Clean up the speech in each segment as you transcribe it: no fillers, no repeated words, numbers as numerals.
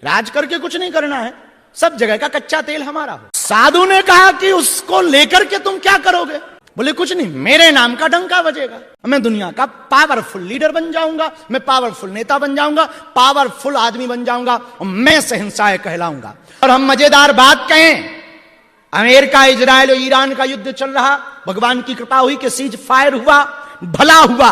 राज करके कुछ नहीं करना है, सब जगह का कच्चा तेल हमारा हो। साधु ने कहा कि उसको लेकर के तुम क्या करोगे? बोले कुछ नहीं, मेरे नाम का डंका बजेगा, मैं दुनिया का पावरफुल लीडर बन जाऊंगा, मैं पावरफुल नेता बन जाऊंगा, पावरफुल आदमी बन जाऊंगा और मैं शहंशाह कहलाऊंगा। और हम मजेदार बात कहें, अमेरिका, इजराइल और ईरान का युद्ध चल रहा, भगवान की कृपा हुई कि सीज फायर हुआ, भला हुआ।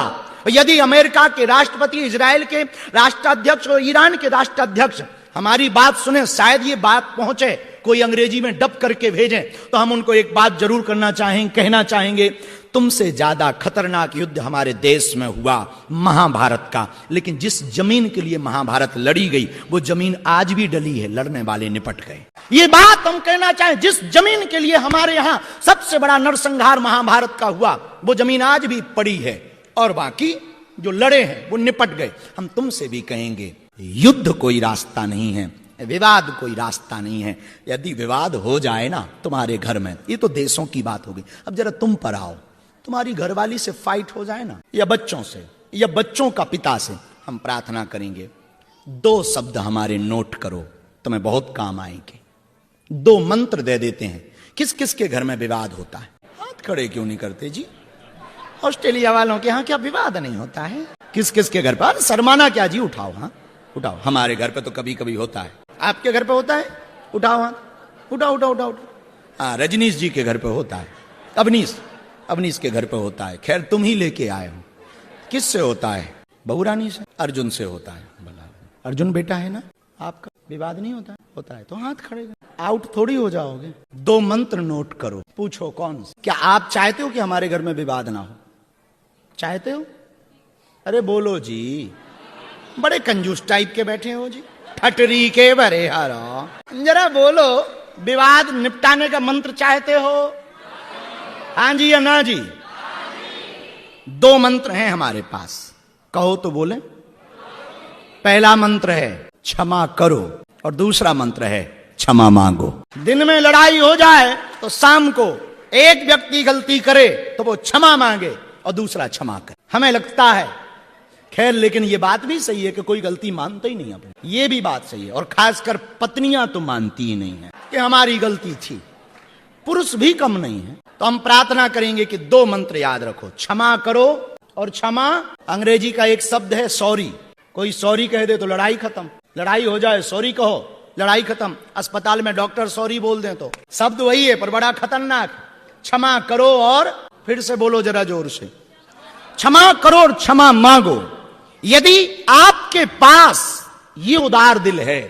यदि अमेरिका के राष्ट्रपति, इजराइल के राष्ट्राध्यक्ष और ईरान के राष्ट्राध्यक्ष हमारी बात सुने, शायद ये बात पहुंचे, कोई अंग्रेजी में डब करके भेजें, तो हम उनको एक बात जरूर कहना चाहेंगे, तुमसे ज्यादा खतरनाक युद्ध हमारे देश में हुआ महाभारत का, लेकिन जिस जमीन के लिए महाभारत लड़ी गई वो जमीन आज भी डली है, लड़ने वाले निपट गए। ये बात हम कहना चाहें, जिस जमीन के लिए हमारे यहां सबसे बड़ा नरसंहार महाभारत का हुआ वो जमीन आज भी पड़ी है, और बाकी जो लड़े हैं वो निपट गए। हम तुमसे भी कहेंगे, युद्ध कोई रास्ता नहीं है, विवाद कोई रास्ता नहीं है। यदि विवाद हो जाए ना तुम्हारे घर में, ये तो देशों की बात होगी, अब जरा तुम पर आओ, तुम्हारी घरवाली से फाइट हो जाए ना, या बच्चों से, या बच्चों का पिता से, हम प्रार्थना करेंगे 2 शब्द हमारे नोट करो, तुम्हें बहुत काम आएंगे। 2 मंत्र दे देते हैं। किस किस के घर में विवाद होता है? हाथ खड़े क्यों नहीं करते जी? ऑस्ट्रेलिया वालों के यहाँ क्या विवाद नहीं होता है? किस किस के घर पर? शर्माना क्या जी, उठाओ, हाँ उठाओ। हमारे घर पे तो कभी कभी होता है। आपके घर पे होता है? उठाओ हाथ, उठाओ उठाओ उठाओ। हाँ, रजनीश जी के घर पे होता है, अवनीश के घर पे होता है। खैर तुम ही लेके आए हो। किससे होता है? बहुरानी से, अर्जुन से होता है। भला अर्जुन बेटा है ना आपका, विवाद नहीं होता? होता है तो हाथ खड़े, आउट थोड़ी हो जाओगे। 2 मंत्र नोट करो, पूछो कौन से? क्या आप चाहते हो कि हमारे घर में विवाद ना हो? चाहते हो? अरे बोलो जी, बड़े कंजूस टाइप के बैठे हो जी, ठटरी के बरे हारो, जरा बोलो, विवाद निपटाने का मंत्र चाहते हो? हाँ जी या ना जी? 2 मंत्र हैं हमारे पास, कहो तो बोले। पहला मंत्र है क्षमा करो, और दूसरा मंत्र है क्षमा मांगो। दिन में लड़ाई हो जाए तो शाम को एक व्यक्ति गलती करे तो वो क्षमा मांगे और दूसरा क्षमा करे। हमें लगता है, खैर लेकिन ये बात भी सही है कि कोई गलती मानता ही नहीं अपनी, ये भी बात सही है, और खासकर पत्नियां तो मानती ही नहीं है कि हमारी गलती थी। पुरुष भी कम नहीं है। तो हम प्रार्थना करेंगे कि 2 मंत्र याद रखो, क्षमा करो और क्षमा, अंग्रेजी का एक शब्द है सॉरी। कोई सॉरी कह दे तो लड़ाई खत्म, लड़ाई हो जाए सॉरी कहो, लड़ाई खत्म। अस्पताल में डॉक्टर सॉरी बोल दें तो शब्द वही है पर बड़ा खतरनाक। क्षमा करो और फिर से बोलो जरा जोर से, क्षमा करो और क्षमा मांगो। यदि आपके पास ये उदार दिल है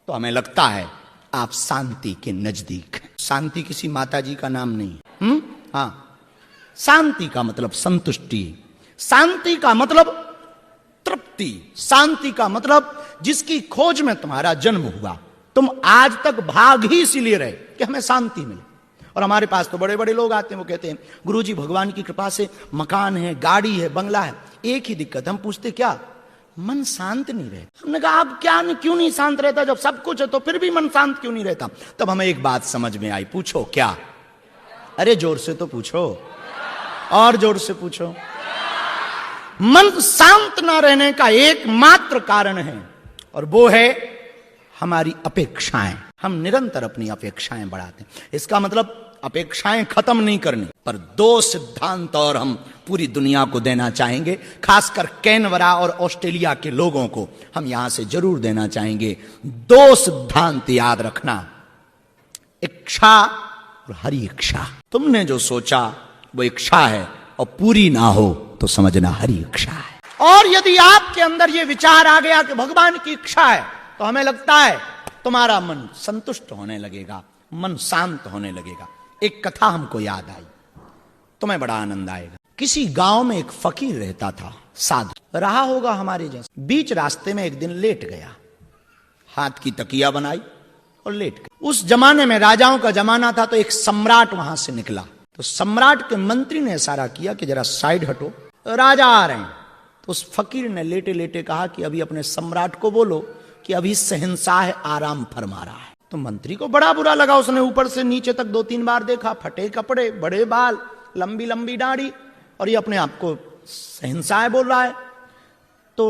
तो हमें लगता है आप शांति के नजदीक हैं। शांति किसी माता जी का नाम नहीं। हाँ, शांति का मतलब संतुष्टि, शांति का मतलब तृप्ति, शांति का मतलब जिसकी खोज में तुम्हारा जन्म हुआ। तुम आज तक भाग ही इसीलिए रहे कि हमें शांति मिले। और हमारे पास तो बड़े बड़े लोग आते हैं, वो कहते हैं गुरुजी भगवान की कृपा से मकान है, गाड़ी है, बंगला है, एक ही दिक्कत। हम पूछते क्या? मन शांत नहीं रहता। हमने कहा आप क्यों नहीं शांत रहता? जब सब कुछ है तो फिर भी मन शांत क्यों नहीं रहता? तब हमें एक बात समझ में आई। पूछो क्या? अरे जोर से तो पूछो, और जोर से पूछो। मन शांत ना रहने का एकमात्र कारण है, और वो है हमारी अपेक्षाएं। हम निरंतर अपनी अपेक्षाएं बढ़ाते हैं। इसका मतलब अपेक्षाएं खत्म नहीं करनी, पर 2 सिद्धांत और हम पूरी दुनिया को देना चाहेंगे, खासकर कैनवरा और ऑस्ट्रेलिया के लोगों को हम यहां से जरूर देना चाहेंगे। 2 सिद्धांत याद रखना, इच्छा और हरि इच्छा। तुमने जो सोचा वो इच्छा है, और पूरी ना हो तो समझना हरि इच्छा है। और यदि आपके अंदर ये विचार आ गया कि भगवान की इच्छा है, तो हमें लगता है तुम्हारा मन संतुष्ट होने लगेगा, मन शांत होने लगेगा। एक कथा हमको याद आई, तुम्हें बड़ा आनंद आएगा। किसी गांव में एक फकीर रहता था, साधु रहा होगा हमारे जैसे। बीच रास्ते में एक दिन लेट गया, हाथ की तकिया बनाई और लेट गया। उस जमाने में राजाओं का जमाना था, तो एक सम्राट वहां से निकला। तो सम्राट के मंत्री ने इशारा किया कि जरा साइड हटो, राजा आ रहे हैं। तो उस फकीर ने लेटे लेटे कहा कि अभी अपने सम्राट को बोलो कि अभी शहंशाह आराम फरमा रहा है। तो मंत्री को बड़ा बुरा लगा। उसने ऊपर से नीचे तक 2-3 बार देखा, फटे कपड़े, बड़े बाल, लंबी लंबी दाढ़ी, और ये अपने आप को शहंशाह बोल रहा है। तो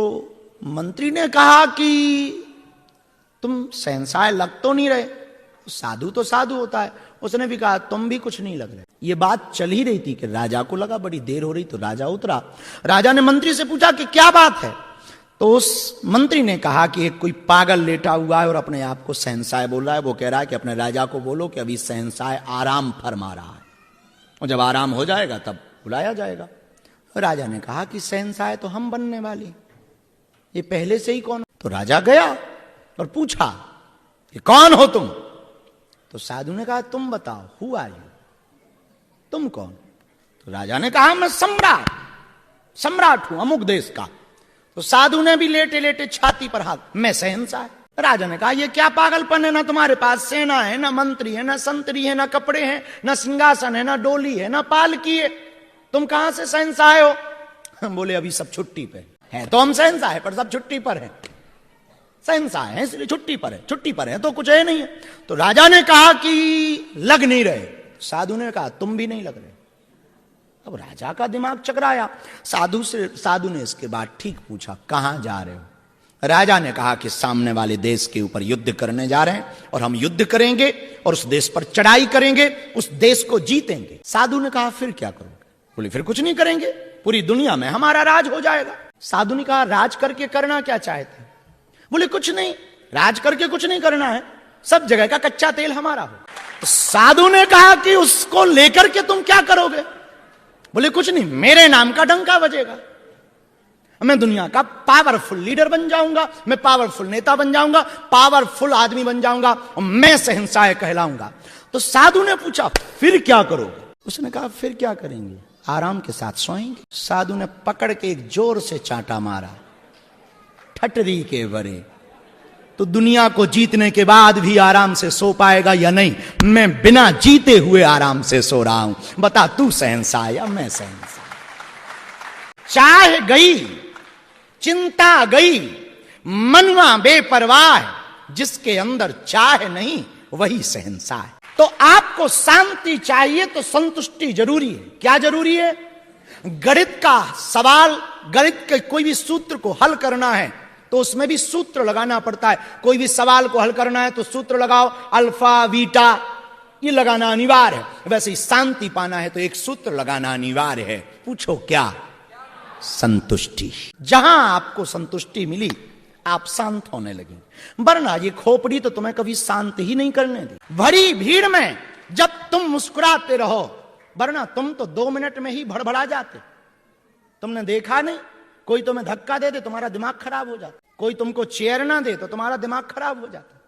मंत्री ने कहा कि तुम शहंशाह लग तो नहीं रहे, साधु तो साधु होता है। उसने भी कहा तुम भी कुछ नहीं लग रहे। ये बात चल ही रही थी कि राजा को लगा बड़ी देर हो रही, तो राजा उतरा। राजा ने मंत्री से पूछा कि क्या बात है। तो उस मंत्री ने कहा कि एक कोई पागल लेटा हुआ है और अपने आप को शहंशाह बोल रहा है। वो कह रहा है कि अपने राजा को बोलो कि अभी शहंशाह आराम फरमा रहा है, और जब आराम हो जाएगा तब बुलाया जाएगा। राजा ने कहा कि शहंशाह तो हम बनने वाले, ये पहले से ही कौन। तो राजा गया और पूछा कि कौन हो तुम। तो साधु ने कहा तुम बताओ, हु आर यू, तुम कौन। तो राजा ने कहा मैं सम्राट हूं अमुक देश का। तो साधु ने भी लेटे लेटे छाती पर हाथ, मैं शहंशाह। राजा ने कहा ये क्या पागलपन है, ना तुम्हारे पास सेना है, ना मंत्री है, ना संतरी है, ना कपड़े हैं, ना सिंहासन है, ना डोली है, ना पालकी है, तुम कहां से शहंशाह हो। बोले अभी सब छुट्टी पे है, तो हम शहंशाह है पर सब छुट्टी पर है, शहंशाह है इसलिए छुट्टी पर है तो कुछ है नहीं है। तो राजा ने कहा कि लग नहीं रहे। साधु ने कहा तुम भी नहीं लग रहे। अब राजा का दिमाग चकराया। साधु ने इसके बाद ठीक पूछा कहां जा रहे हो। राजा ने कहा कि सामने वाले देश के ऊपर युद्ध करने जा रहे हैं, और हम युद्ध करेंगे और उस देश पर चढ़ाई करेंगे, उस देश को जीतेंगे। साधु ने कहा फिर क्या करोगे। बोले फिर कुछ नहीं करेंगे, पूरी दुनिया में हमारा राज हो जाएगा। साधु ने कहा राज करके करना क्या चाहते हैं। बोले कुछ नहीं, राज करके कुछ नहीं करना है, सब जगह का कच्चा तेल हमारा हो। तो साधु ने कहा कि उसको लेकर के तुम क्या करोगे। बोले कुछ नहीं, मेरे नाम का डंका बजेगा, मैं दुनिया का पावरफुल लीडर बन जाऊंगा, मैं पावरफुल नेता बन जाऊंगा, पावरफुल आदमी बन जाऊंगा, और मैं शहंशाह कहलाऊंगा। तो साधु ने पूछा फिर क्या करोगे। उसने कहा फिर क्या करेंगे, आराम के साथ सोएंगे। साधु ने पकड़ के एक जोर से चांटा मारा, ठटरी के बरे। तो दुनिया को जीतने के बाद भी आराम से सो पाएगा या नहीं। मैं बिना जीते हुए आराम से सो रहा हूं, बता तू शहंशाह या मैं शहंशाह। चाह गई, चिंता गई, मनवा बेपरवाह, जिसके अंदर चाह नहीं वही शहंशाह है। तो आपको शांति चाहिए तो संतुष्टि जरूरी है। क्या जरूरी है। गणित का सवाल, गणित के कोई भी सूत्र को हल करना है तो उसमें भी सूत्र लगाना पड़ता है। कोई भी सवाल को हल करना है तो सूत्र लगाओ, अल्फा बीटा, ये लगाना अनिवार्य है। वैसे ही शांति पाना है तो एक सूत्र लगाना अनिवार्य है। पूछो क्या। संतुष्टि। जहां आपको संतुष्टि मिली आप शांत होने लगे, वरना ये खोपड़ी तो तुम्हें कभी शांत ही नहीं करने दी। भरी भीड़ में जब तुम मुस्कुराते रहो, वरना तुम तो 2 मिनट में ही भड़बड़ा जाते। तुमने देखा नहीं, कोई तुम्हें धक्का दे दे तुम्हारा दिमाग खराब हो जाता, कोई तुमको चेयर ना दे तो तुम्हारा दिमाग खराब हो जाता,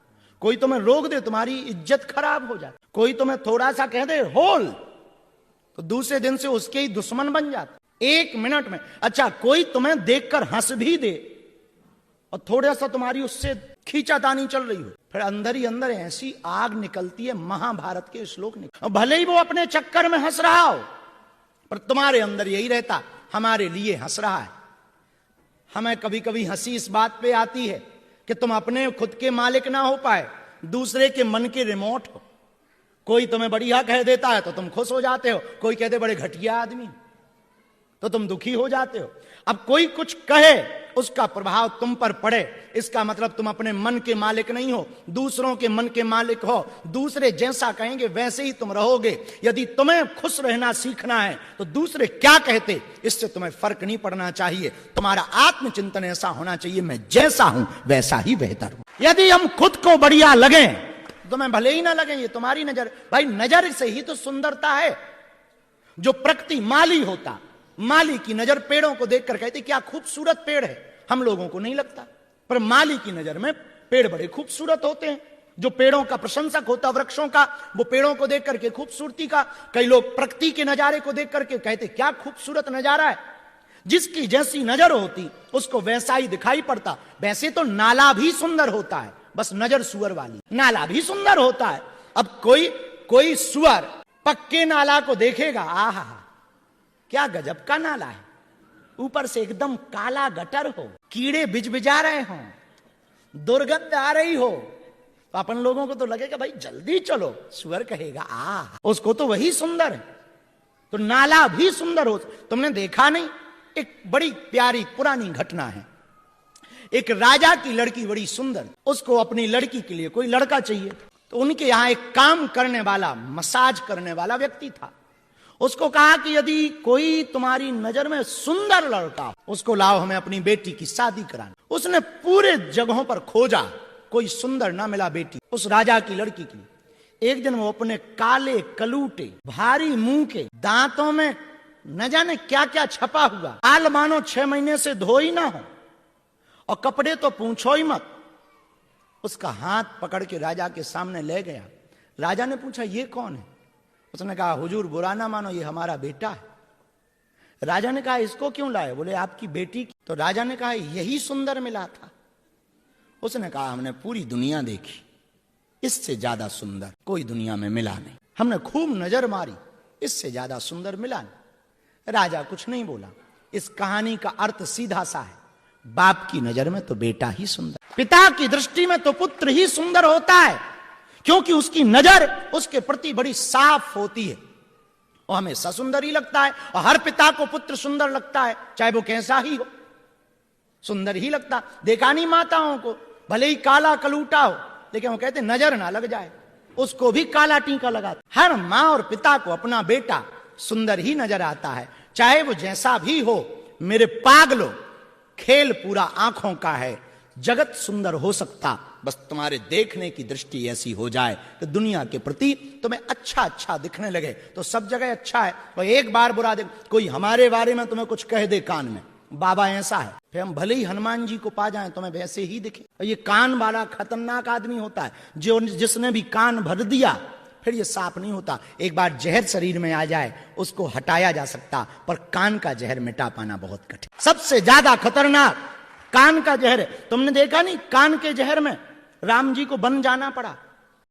कोई तुम्हें रोक दे तुम्हारी इज्जत खराब हो जाती, कोई तुम्हें थोड़ा सा कह दे होल तो दूसरे दिन से उसके ही दुश्मन बन जाता 1 मिनट में। अच्छा कोई तुम्हें देखकर हंस भी दे और थोड़ा सा तुम्हारी उससे खींचातानी चल रही हो, फिर अंदर ही अंदर ऐसी आग निकलती है, महाभारत के श्लोक निकल। भले ही वो अपने चक्कर में हंस रहा हो, पर तुम्हारे अंदर यही रहता हमारे लिए हंस रहा है। हमें कभी कभी हंसी इस बात पे आती है कि तुम अपने खुद के मालिक ना हो पाए, दूसरे के मन के रिमोट हो। कोई तुम्हें बढ़िया कह देता है तो तुम खुश हो जाते हो, कोई कहते बड़े घटिया आदमी तो तुम दुखी हो जाते हो। अब कोई कुछ कहे उसका प्रभाव तुम पर पड़े, इसका मतलब तुम अपने मन के मालिक नहीं हो, दूसरों के मन के मालिक हो। दूसरे जैसा कहेंगे वैसे ही तुम रहोगे। यदि तुम्हें खुश रहना सीखना है तो दूसरे क्या कहते इससे तुम्हें फर्क नहीं पड़ना चाहिए। तुम्हारा आत्मचिंतन ऐसा होना चाहिए, मैं जैसा हूं वैसा ही बेहतर हूं। यदि हम खुद को बढ़िया लगे तुम्हें भले ही ना लगे, ये तुम्हारी नजर, भाई नजर से ही तो सुंदरता है। जो प्रकृति माली होता, माली की नजर पेड़ों को देखकर कहती क्या खूबसूरत पेड़ है, हम लोगों को नहीं लगता, पर माली की नजर में पेड़ बड़े खूबसूरत होते हैं। जो पेड़ों का प्रशंसक होता वृक्षों का, वो पेड़ों को देख करके खूबसूरती का, कई लोग प्रकृति के नजारे को देख करके कहते क्या खूबसूरत नजारा है। जिसकी जैसी नजर होती उसको वैसा ही दिखाई पड़ता। वैसे तो नाला भी सुंदर होता है, बस नजर सुअर वाली। नाला भी सुंदर होता है। अब कोई सुअर पक्के नाला को देखेगा, आहा क्या गजब का नाला है, ऊपर से एकदम काला गटर हो, कीड़े बिजबिजा रहे हो, दुर्गंध आ रही हो, तो अपन लोगों को तो लगेगा भाई जल्दी चलो। सुअर कहेगा उसको तो वही सुंदर है। तो नाला भी सुंदर हो। तुमने देखा नहीं, एक बड़ी प्यारी पुरानी घटना है। एक राजा की लड़की बड़ी सुंदर, उसको अपनी लड़की के लिए कोई लड़का चाहिए। तो उनके यहां एक काम करने वाला, मसाज करने वाला व्यक्ति था। उसको कहा कि यदि कोई तुम्हारी नजर में सुंदर लड़का, उसको लाओ, हमें अपनी बेटी की शादी करानी। उसने पूरे जगहों पर खोजा, कोई सुंदर ना मिला बेटी उस राजा की लड़की की। एक दिन वो अपने काले कलूटे, भारी मुंह के, दांतों में न जाने क्या क्या छपा हुआ, बाल मानो 6 महीने से धो ही ना हो, और कपड़े तो पूछो ही मत, उसका हाथ पकड़ के राजा के सामने ले गया। राजा ने पूछा ये कौन है? उसने कहा हुजूर बुरा ना मानो, ये हमारा बेटा है। राजा ने कहा इसको क्यों लाए? बोले आपकी बेटी की। तो राजा ने कहा यही सुंदर मिला था। उसने कहा हमने पूरी दुनिया देखी, इससे ज्यादा सुंदर कोई दुनिया में मिला नहीं। हमने खूब नजर मारी, इससे ज्यादा सुंदर मिला नहीं। राजा कुछ नहीं बोला। इस कहानी का अर्थ सीधा सा है, बाप की नजर में तो बेटा ही सुंदर, पिता की दृष्टि में तो पुत्र ही सुंदर होता है, क्योंकि उसकी नजर उसके प्रति बड़ी साफ होती है, और हमेशा सुंदर ही लगता है। और हर पिता को पुत्र सुंदर लगता है, चाहे वो कैसा ही हो, सुंदर ही लगता। देखा नहीं माताओं को, भले ही काला कलूटा हो, लेकिन वो कहते नजर ना लग जाए, उसको भी काला टीका लगाता। हर माँ और पिता को अपना बेटा सुंदर ही नजर आता है, चाहे वो जैसा भी हो। मेरे पागलो, खेल पूरा आंखों का है, जगत सुंदर हो सकता, बस तुम्हारे देखने की दृष्टि ऐसी हो जाए तो दुनिया के प्रति तुम्हें अच्छा अच्छा दिखने लगे, तो सब जगह अच्छा है। और एक बार बुरा देख, कोई हमारे बारे में तुम्हें कुछ कह दे कान में, बाबा ऐसा है, फिर हम भले ही हनुमान जी को पा जाएं तुम्हें वैसे ही दिखे। और ये कान वाला खतरनाक आदमी होता है, जो जिसने भी कान भर दिया फिर ये साफ नहीं होता। एक बार जहर शरीर में आ जाए उसको हटाया जा सकता, पर कान का जहर मिटा पाना बहुत कठिन। सबसे ज्यादा खतरनाक कान का जहर है। तुमने देखा नहीं, कान के जहर में राम जी को वन जाना पड़ा।